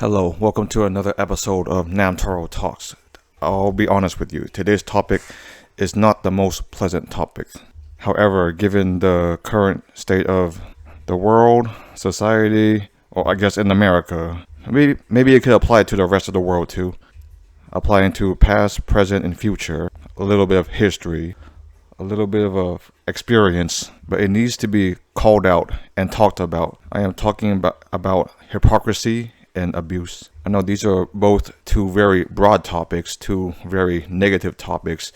Hello, welcome to another episode of Namtaro Talks. I'll be honest with you, today's topic is not the most pleasant topic. However, given the current state of the world, society, or I guess in America, maybe it could apply to the rest of the world too. Applying to past, present, and future, a little bit of history, a little bit of experience, but it needs to be called out and talked about. I am talking about hypocrisy and abuse. I know these are both two very broad topics, two very negative topics,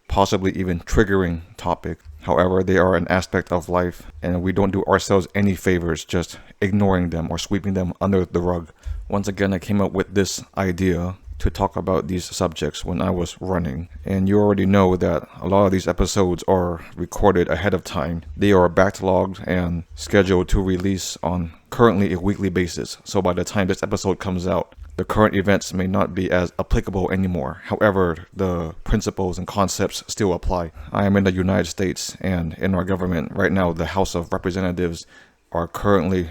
possibly even triggering topics. However, they are an aspect of life, and we don't do ourselves any favors just ignoring them or sweeping them under the rug. Once again, I came up with this idea to talk about these subjects when I was running. And you already know that a lot of these episodes are recorded ahead of time. They are backlogged and scheduled to release on currently a weekly basis. So by the time this episode comes out, the current events may not be as applicable anymore. However, the principles and concepts still apply. I am in the United States, and in our government right now, the House of Representatives are currently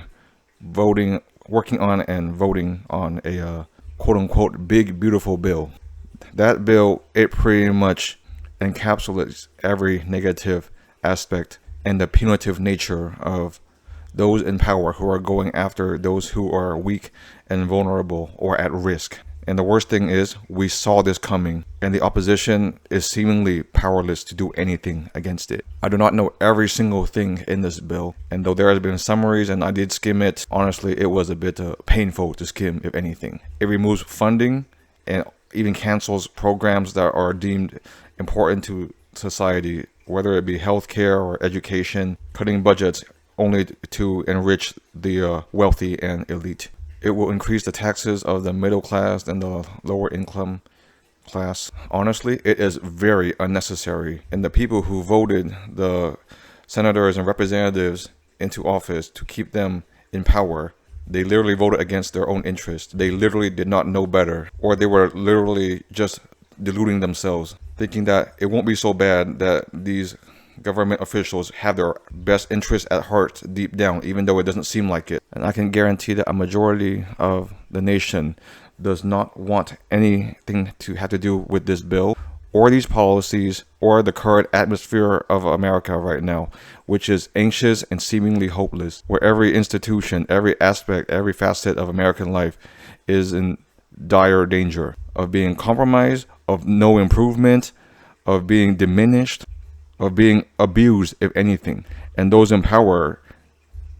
working on and voting on a quote-unquote big beautiful bill. That bill, it pretty much encapsulates every negative aspect and the punitive nature of those in power who are going after those who are weak and vulnerable or at risk. And the worst thing is, we saw this coming, and the opposition is seemingly powerless to do anything against it. I do not know every single thing in this bill, and though there has been summaries and I did skim it, honestly, it was a bit painful to skim, if anything. It removes funding and even cancels programs that are deemed important to society, whether it be healthcare or education, cutting budgets only to enrich the wealthy and elite. It will increase the taxes of the middle class and the lower income class. Honestly, it is very unnecessary. And the people who voted the senators and representatives into office to keep them in power, they literally voted against their own interest. They literally did not know better, or they were literally just deluding themselves, thinking that it won't be so bad, that these government officials have their best interests at heart deep down, even though it doesn't seem like it. And I can guarantee that a majority of the nation does not want anything to have to do with this bill or these policies or the current atmosphere of America right now, which is anxious and seemingly hopeless, where every institution, every aspect, every facet of American life is in dire danger of being compromised, of no improvement, of being diminished, of being abused, if anything. And those in power,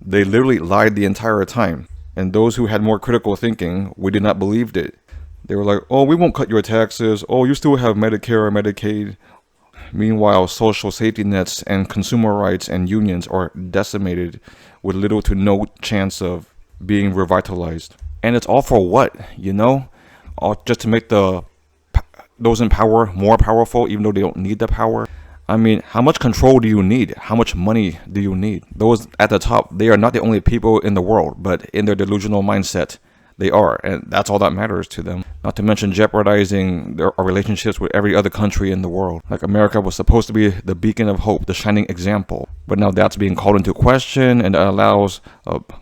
they literally lied the entire time. And those who had more critical thinking, we did not believe it. They were like, oh, we won't cut your taxes. Oh, you still have Medicare or Medicaid. Meanwhile, social safety nets and consumer rights and unions are decimated with little to no chance of being revitalized. And it's all for what, All just to make those in power more powerful, even though they don't need the power. I mean, how much control do you need? How much money do you need? Those at the top, they are not the only people in the world, but in their delusional mindset, they are. And that's all that matters to them. Not to mention jeopardizing our relationships with every other country in the world. Like, America was supposed to be the beacon of hope, the shining example. But now that's being called into question, and that allows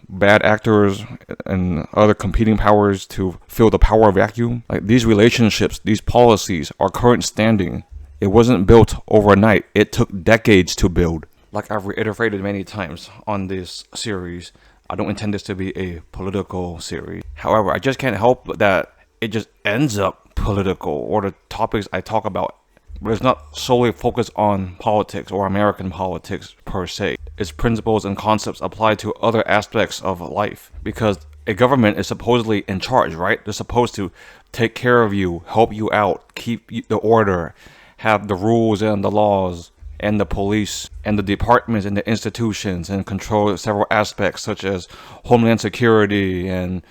bad actors and other competing powers to fill the power vacuum. Like, these relationships, these policies, our current standing, it wasn't built overnight. It took decades to build. Like I've reiterated many times on this series, I don't intend this to be a political series. However, I just can't help that it just ends up political, or the topics I talk about, but it's not solely focused on politics or American politics per se. Its principles and concepts apply to other aspects of life, because a government is supposedly in charge, right? They're supposed to take care of you, help you out, keep the order, have the rules and the laws and the police and the departments and the institutions, and control several aspects such as homeland security and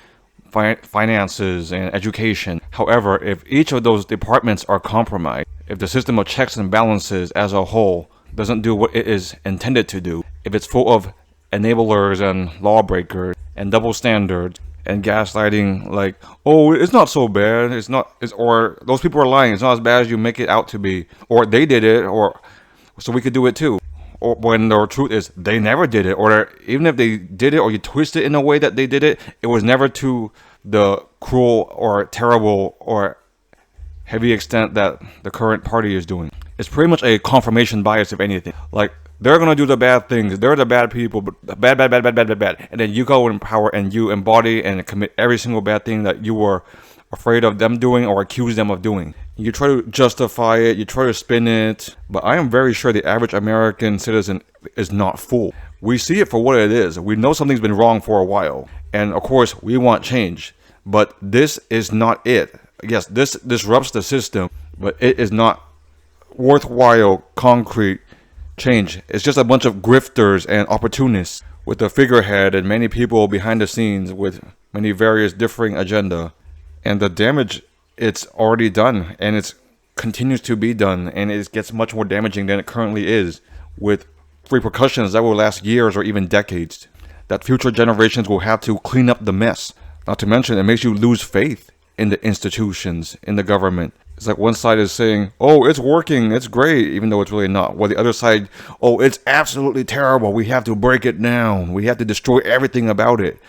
finances and education. However, if each of those departments are compromised, if the system of checks and balances as a whole doesn't do what it is intended to do, if it's full of enablers and lawbreakers and double standards and gaslighting, like, oh, it's not so bad, or those people are lying, it's not as bad as you make it out to be, or they did it, or so we could do it too. Or when the truth is they never did it, or even if they did it, or you twist it in a way that they did it, it was never to the cruel or terrible or heavy extent that the current party is doing. It's pretty much a confirmation bias, if anything. Like, they're gonna do the bad things. They're the bad people, but bad, bad, bad, bad, bad, bad, bad. And then you go in power and you embody and commit every single bad thing that you were afraid of them doing or accuse them of doing. You try to justify it, you try to spin it, but I am very sure the average American citizen is not fooled. We see it for what it is. We know something's been wrong for a while. And of course, we want change. But this is not it. Yes, this disrupts the system, but it is not worthwhile, concrete change. It's just a bunch of grifters and opportunists with a figurehead and many people behind the scenes with many various differing agenda. And the damage, it's already done, and it continues to be done, and it gets much more damaging than it currently is, with repercussions that will last years or even decades, that future generations will have to clean up the mess. Not to mention, it makes you lose faith in the institutions, in the government. It's like one side is saying, oh, it's working, it's great, even though it's really not. While the other side, oh, it's absolutely terrible, we have to break it down, we have to destroy everything about it.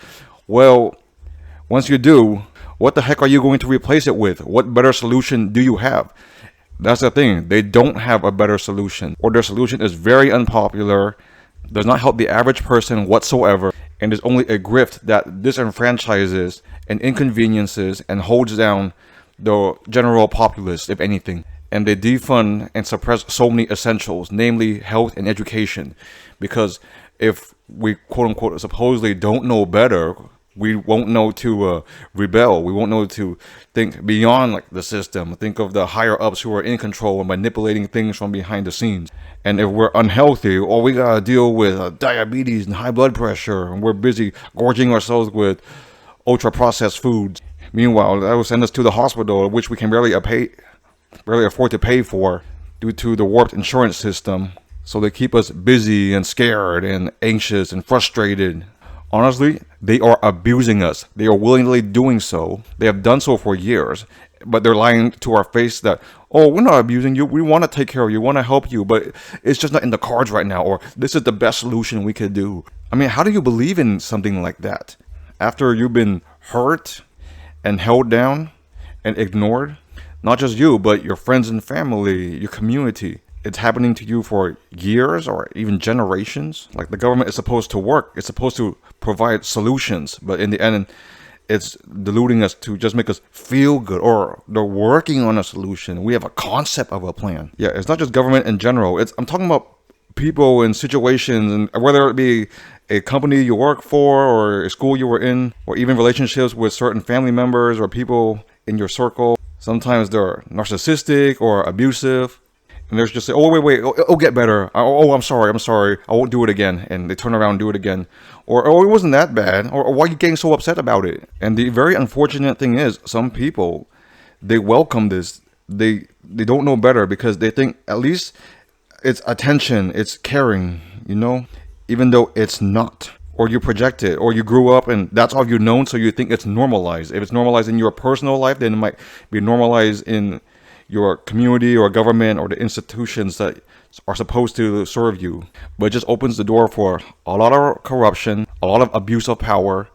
Well, once you do, what the heck are you going to replace it with? What better solution do you have? That's the thing. They don't have a better solution. Or their solution is very unpopular, does not help the average person whatsoever, and is only a grift that disenfranchises and inconveniences and holds down the general populace, if anything. And they defund and suppress so many essentials, namely health and education. Because if we, quote unquote, supposedly don't know better, we won't know to rebel. We won't know to think beyond like the system. Think of the higher ups who are in control and manipulating things from behind the scenes. And if we're unhealthy, or we gotta deal with diabetes and high blood pressure, and we're busy gorging ourselves with ultra processed foods. Meanwhile, that will send us to the hospital, which we can barely afford to pay for due to the warped insurance system. So they keep us busy and scared and anxious and frustrated. Honestly, they are abusing us. They are willingly doing so. They have done so for years, but they're lying to our face that, oh, we're not abusing you. We want to take care of you. We want to help you, but it's just not in the cards right now, or this is the best solution we could do. I mean, how do you believe in something like that? After you've been hurt and held down and ignored, not just you, but your friends and family, your community. It's happening to you for years or even generations. Like, the government is supposed to work. It's supposed to provide solutions. But in the end, it's deluding us to just make us feel good. Or they're working on a solution. We have a concept of a plan. Yeah, it's not just government in general. I'm talking about people in situations, and whether it be a company you work for or a school you were in, or even relationships with certain family members or people in your circle. Sometimes they're narcissistic or abusive. And there's just say, oh, wait, it'll get better. Oh, I'm sorry, I won't do it again. And they turn around and do it again. Or, oh, it wasn't that bad. Or why are you getting so upset about it? And the very unfortunate thing is, some people, they welcome this. They don't know better because they think at least it's attention, it's caring, you know? Even though it's not. Or you project it, or you grew up and that's all you've known, so you think it's normalized. If it's normalized in your personal life, then it might be normalized in your community or government or the institutions that are supposed to serve you. But it just opens the door for a lot of corruption, a lot of abuse of power,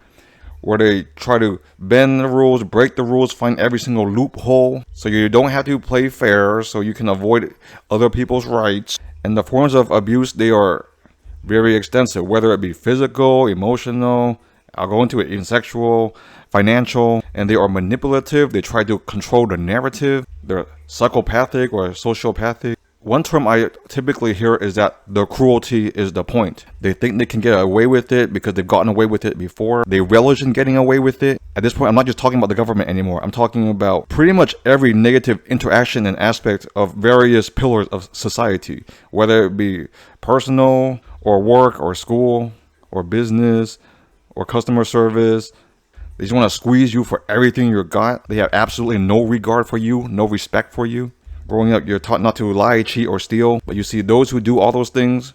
where they try to bend the rules, break the rules, find every single loophole, so you don't have to play fair, so you can avoid other people's rights. And the forms of abuse, they are very extensive, whether it be physical, emotional, I'll go into it, even sexual, financial, and they are manipulative. They try to control the narrative. They're psychopathic or sociopathic. One term I typically hear is that the cruelty is the point. They think they can get away with it because they've gotten away with it before. They relish in getting away with it. At this point, I'm not just talking about the government anymore. I'm talking about pretty much every negative interaction and aspect of various pillars of society, whether it be personal or work or school or business or customer service. They just want to squeeze you for everything you got. They have absolutely no regard for you, no respect for you. Growing up, you're taught not to lie, cheat, or steal. But you see, those who do all those things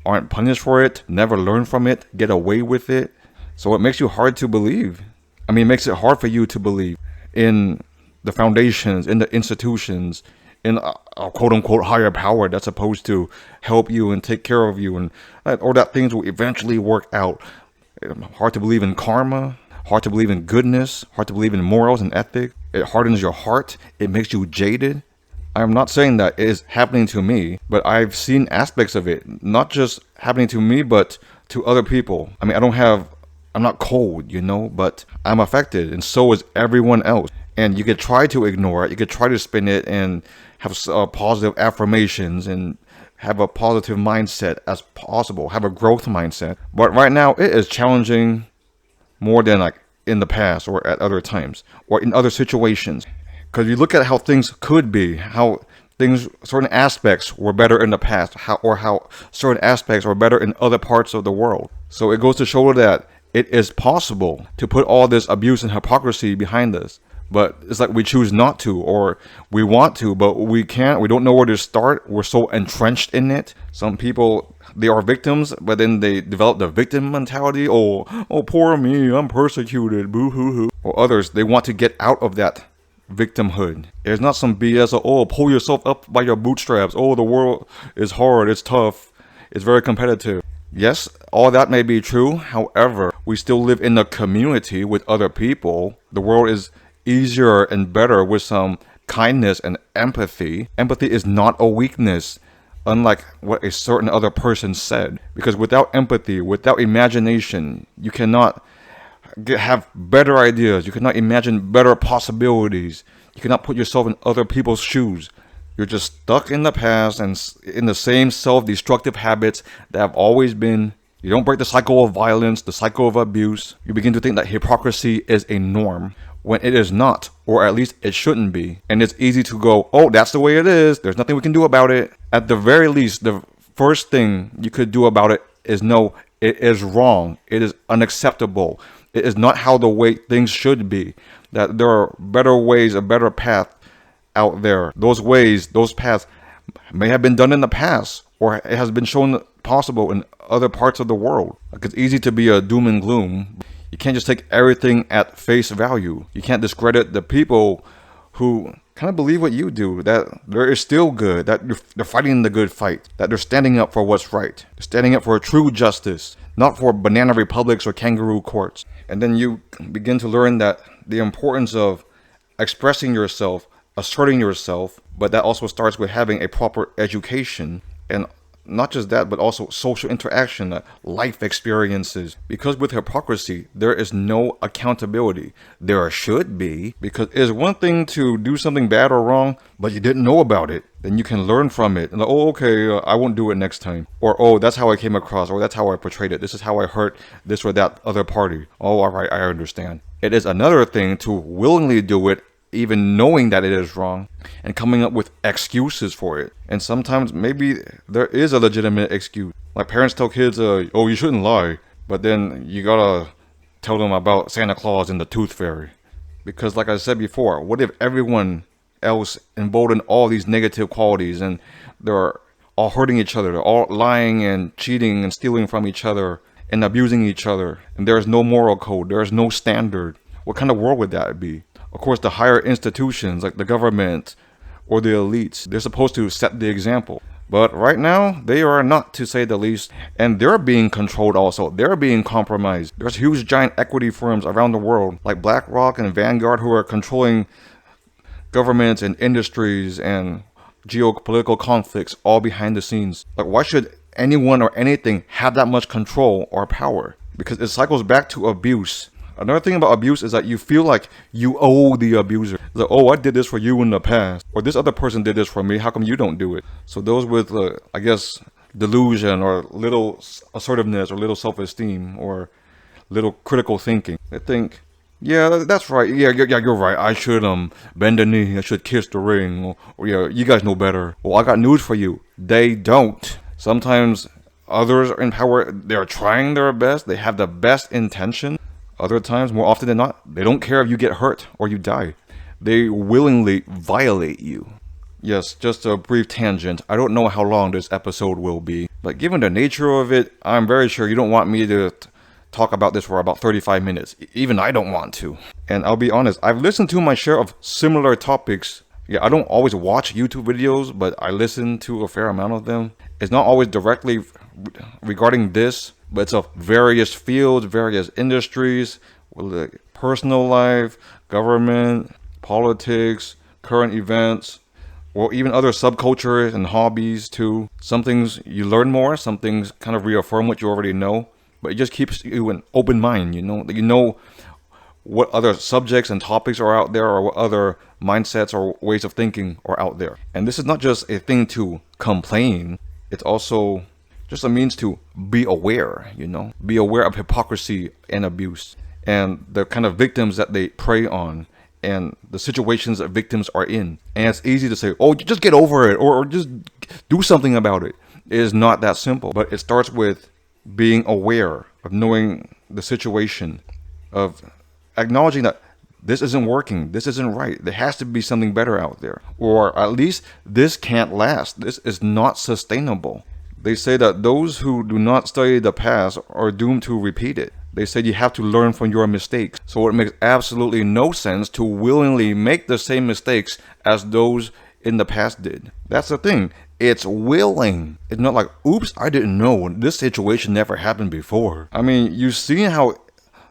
aren't punished for it, never learn from it, get away with it. So it makes you hard to believe. I mean, it makes it hard for you to believe in the foundations, in the institutions, in a quote-unquote higher power that's supposed to help you and take care of you, and or that things will eventually work out. Hard to believe in karma. hard to believe in goodness, hard to believe in morals and ethics. It hardens your heart. It makes you jaded. I'm not saying that it is happening to me, but I've seen aspects of it, not just happening to me, but to other people. I mean, I'm not cold, but I'm affected, and so is everyone else. And you could try to ignore it. You could try to spin it and have positive affirmations and have a positive mindset as possible, have a growth mindset. But right now, it is challenging more than like in the past or at other times or in other situations. Because you look at how things could be, how certain aspects were better in the past, how certain aspects were better in other parts of the world. So it goes to show that it is possible to put all this abuse and hypocrisy behind us. But it's like we choose not to, or we want to, but we can't. We don't know where to start. We're so entrenched in it. Some people, they are victims, but then they develop the victim mentality. Oh, poor me, I'm persecuted, boo hoo hoo. Or others, they want to get out of that victimhood. It's not some BS of, pull yourself up by your bootstraps. Oh, the world is hard, it's tough, it's very competitive. Yes, all that may be true. However, we still live in a community with other people. The world is easier and better with some kindness and empathy. Empathy is not a weakness, unlike what a certain other person said. Because without empathy, without imagination, you cannot have better ideas. You cannot imagine better possibilities. You cannot put yourself in other people's shoes. You're just stuck in the past and in the same self-destructive habits that have always been. You don't break the cycle of violence, the cycle of abuse. You begin to think that hypocrisy is a norm when it is not, or at least it shouldn't be. And it's easy to go, that's the way it is. There's nothing we can do about it. At the very least, the first thing you could do about it is know it is wrong. It is unacceptable. It is not how the way things should be. That there are better ways, a better path out there. Those ways, those paths may have been done in the past, or it has been shown possible in other parts of the world. Like, it's easy to be a doom and gloom. You can't just take everything at face value. You can't discredit the people who kind of believe what you do, that there is still good, that they're fighting the good fight, that they're standing up for what's right, they're standing up for true justice, not for banana republics or kangaroo courts. And then you begin to learn that the importance of expressing yourself, asserting yourself, but that also starts with having a proper education, and not just that, but also social interaction, life experiences. Because with hypocrisy, there is no accountability. There should be, because it's one thing to do something bad or wrong, but you didn't know about it. Then you can learn from it. And okay, I won't do it next time. Or, that's how I came across, or that's how I portrayed it. This is how I hurt this or that other party. All right, I understand. It is another thing to willingly do it, even knowing that it is wrong, and coming up with excuses for it. And sometimes maybe there is a legitimate excuse. Like parents tell kids, you shouldn't lie. But then you gotta tell them about Santa Claus and the Tooth Fairy. Because like I said before, what if everyone else emboldened all these negative qualities and they're all hurting each other, they're all lying and cheating and stealing from each other and abusing each other, and there is no moral code, there is no standard? What kind of world would that be? Of course, the higher institutions like the government or the elites, they're supposed to set the example. But right now, they are not, to say the least. And they're being controlled also. They're being compromised. There's huge giant equity firms around the world like BlackRock and Vanguard who are controlling governments and industries and geopolitical conflicts all behind the scenes. Like, why should anyone or anything have that much control or power? Because it cycles back to abuse. Another thing about abuse is that you feel like you owe the abuser. It's like, I did this for you in the past. Or this other person did this for me. How come you don't do it? So those with, delusion or little assertiveness or little self-esteem or little critical thinking, they think, that's right. Yeah, you're right. I should bend the knee. I should kiss the ring. Or you guys know better. Well, I got news for you. They don't. Sometimes others are in power. They're trying their best. They have the best intention. Other times, more often than not, they don't care if you get hurt or you die. They willingly violate you. Yes, just a brief tangent. I don't know how long this episode will be, but given the nature of it, I'm very sure you don't want me to talk about this for about 35 minutes. Even I don't want to. And I'll be honest, I've listened to my share of similar topics. Yeah, I don't always watch YouTube videos, but I listen to a fair amount of them. It's not always directly regarding this, but it's of various fields, various industries, like personal life, government, politics, current events, or even other subcultures and hobbies too. Some things you learn more, some things kind of reaffirm what you already know, but it just keeps you an open mind, that you know what other subjects and topics are out there, or what other mindsets or ways of thinking are out there. And this is not just a thing to complain, it's also just a means to be aware, be aware of hypocrisy and abuse and the kind of victims that they prey on and the situations that victims are in. And it's easy to say, oh, just get over it, or just do something about it. It is not that simple, but it starts with being aware of knowing the situation, of acknowledging that this isn't working, this isn't right, there has to be something better out there, or at least this can't last, this is not sustainable. They say that those who do not study the past are doomed to repeat it. They said you have to learn from your mistakes. So it makes absolutely no sense to willingly make the same mistakes as those in the past did. That's the thing. It's willing. It's not like, oops, I didn't know. This situation never happened before. I mean, you've seen how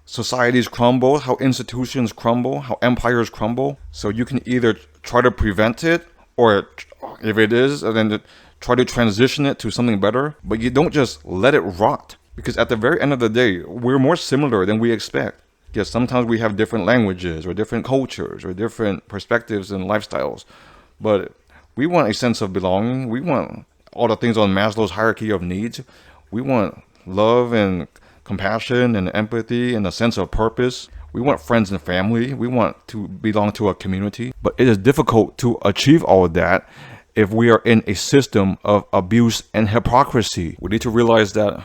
societies crumble, how institutions crumble, how empires crumble. So you can either try to prevent it, or if it is, then try to transition it to something better. But you don't just let it rot. Because at the very end of the day, we're more similar than we expect. Yes, sometimes we have different languages or different cultures or different perspectives and lifestyles. But we want a sense of belonging. We want all the things on Maslow's hierarchy of needs. We want love and compassion and empathy and a sense of purpose. We want friends and family. We want to belong to a community. But it is difficult to achieve all of that if we are in a system of abuse and hypocrisy. We need to realize that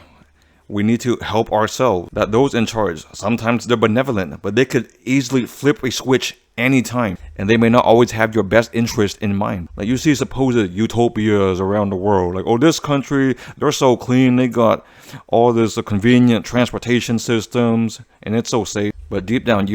we need to help ourselves, that those in charge, sometimes they're benevolent, but they could easily flip a switch anytime, and they may not always have your best interest in mind. Like you see supposed utopias around the world, like, oh, this country, they're so clean, they got all this convenient transportation systems, and it's so safe. But deep down,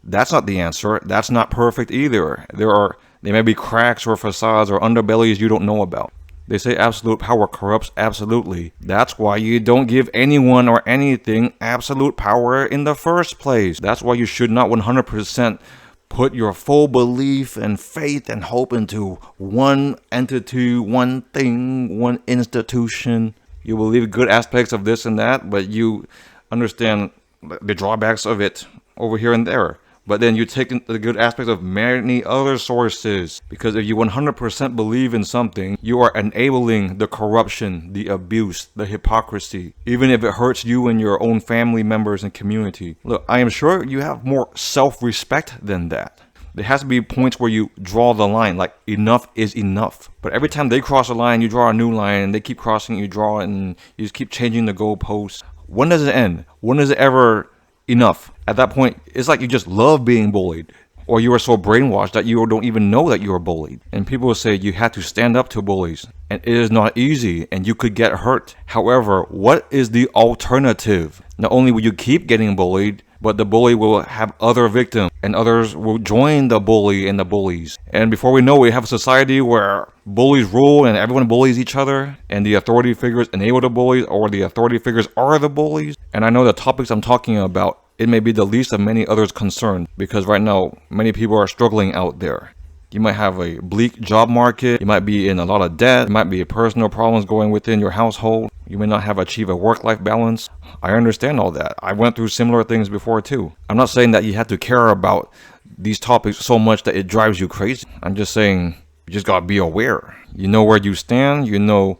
that's not the answer. That's not perfect either. There may be cracks or facades or underbellies you don't know about. They say absolute power corrupts absolutely. That's why you don't give anyone or anything absolute power in the first place. That's why you should not 100% put your full belief and faith and hope into one entity, one thing, one institution. You believe good aspects of this and that, but you understand the drawbacks of it over here and there. But then you take the good aspects of many other sources. Because if you 100% believe in something, you are enabling the corruption, the abuse, the hypocrisy, even if it hurts you and your own family members and community. Look, I am sure you have more self-respect than that. There has to be points where you draw the line, like enough is enough. But every time they cross a line, you draw a new line, and they keep crossing, you draw it, and you just keep changing the goalposts. When does it end? When is it ever enough? At that point, it's like you just love being bullied, or you are so brainwashed that you don't even know that you are bullied. And people will say you have to stand up to bullies, and it is not easy, and you could get hurt. However, what is the alternative? Not only will you keep getting bullied, but the bully will have other victims, and others will join the bully and the bullies. And before we know it, we have a society where bullies rule and everyone bullies each other, and the authority figures enable the bullies, or the authority figures are the bullies. And I know the topics I'm talking about, it may be the least of many others concerned, because right now, many people are struggling out there. You might have a bleak job market, you might be in a lot of debt, you might be personal problems going within your household, you may not have achieved a work-life balance. I understand all that. I went through similar things before too. I'm not saying that you have to care about these topics so much that it drives you crazy. I'm just saying you just gotta be aware. You know where you stand, you know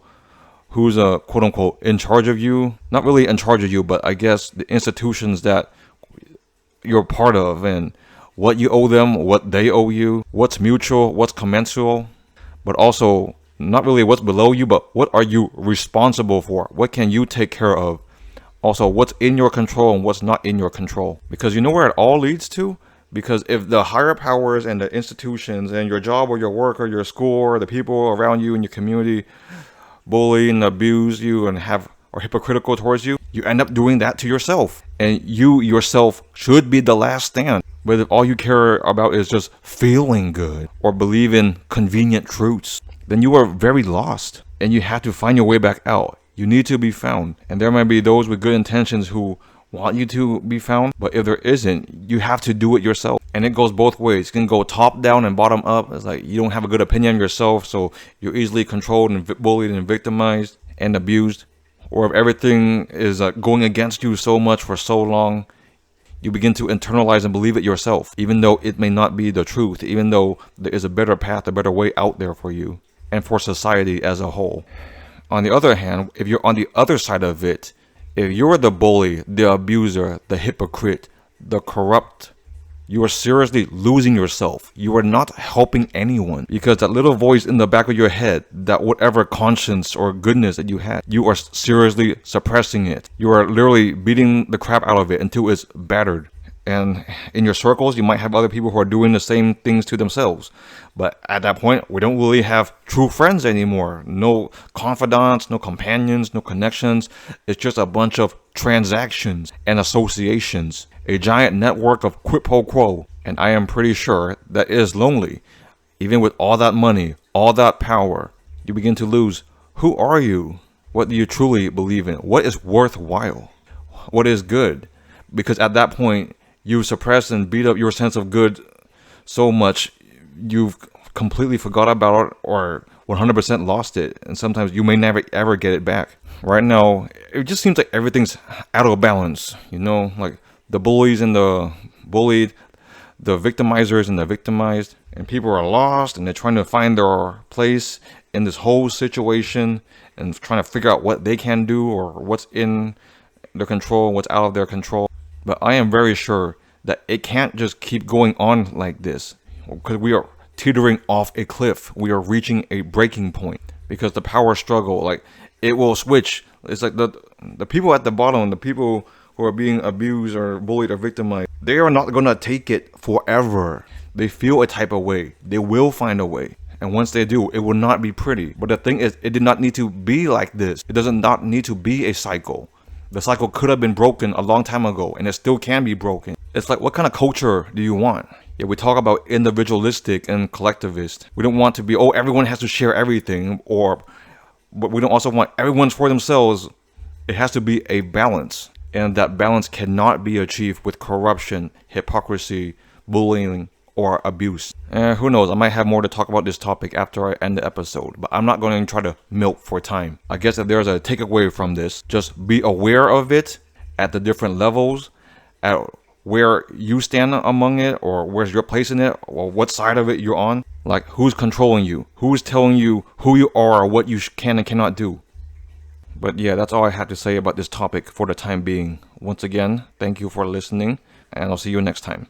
who's quote-unquote in charge of you. Not really in charge of you, but I guess the institutions that you're part of, and what you owe them, what they owe you, what's mutual, what's commensurable, but also not really what's below you, but what are you responsible for? What can you take care of? Also, what's in your control and what's not in your control? Because you know where it all leads to? Because if the higher powers and the institutions and your job or your work or your school or the people around you in your community bully and abuse you and are hypocritical towards you, you end up doing that to yourself. And you yourself should be the last stand. But if all you care about is just feeling good or believe in convenient truths, then you are very lost, and you have to find your way back out. You need to be found. And there might be those with good intentions who want you to be found. But if there isn't, you have to do it yourself. And it goes both ways. It can go top down and bottom up. It's like you don't have a good opinion of yourself, so you're easily controlled and bullied and victimized and abused. Or if everything is going against you so much for so long, you begin to internalize and believe it yourself, even though it may not be the truth, even though there is a better path, a better way out there for you and for society as a whole. On the other hand, if you're on the other side of it, if you're the bully, the abuser, the hypocrite, the corrupt, you are seriously losing yourself. You are not helping anyone, because that little voice in the back of your head, that whatever conscience or goodness that you had, you are seriously suppressing it. You are literally beating the crap out of it until it's battered. And in your circles, you might have other people who are doing the same things to themselves. But at that point, we don't really have true friends anymore. No confidants, no companions, no connections. It's just a bunch of transactions and associations. A giant network of quid pro quo. And I am pretty sure that is lonely. Even with all that money, all that power, you begin to lose. Who are you? What do you truly believe in? What is worthwhile? What is good? Because at that point, you suppress and beat up your sense of good so much, you've completely forgot about it or 100% lost it. And sometimes you may never ever get it back. Right now, it just seems like everything's out of balance. You know, like the bullies and the bullied, the victimizers and the victimized. And people are lost and they're trying to find their place in this whole situation and trying to figure out what they can do or what's in their control, what's out of their control. But I am very sure that it can't just keep going on like this, because we are teetering off a cliff. We are reaching a breaking point because the power struggle, like, it will switch. It's like the people at the bottom, the people who are being abused or bullied or victimized, they are not going to take it forever. They feel a type of way. They will find a way. And once they do, it will not be pretty. But the thing is, it did not need to be like this. It doesn't not need to be a cycle. The cycle could have been broken a long time ago, and it still can be broken. It's like, what kind of culture do you want? Yeah, we talk about individualistic and collectivist. We don't want to be, oh, everyone has to share everything, but we don't also want everyone's for themselves. It has to be a balance, and that balance cannot be achieved with corruption, hypocrisy, bullying, or abuse. Who knows, I might have more to talk about this topic after I end the episode, but I'm not going to try to milk for time. I guess if there's a takeaway from this, just be aware of it at the different levels, at where you stand among it, or where's your place in it, or what side of it you're on. Like, who's controlling you? Who's telling you who you are, or what you can and cannot do? But yeah, that's all I have to say about this topic for the time being. Once again, thank you for listening, and I'll see you next time.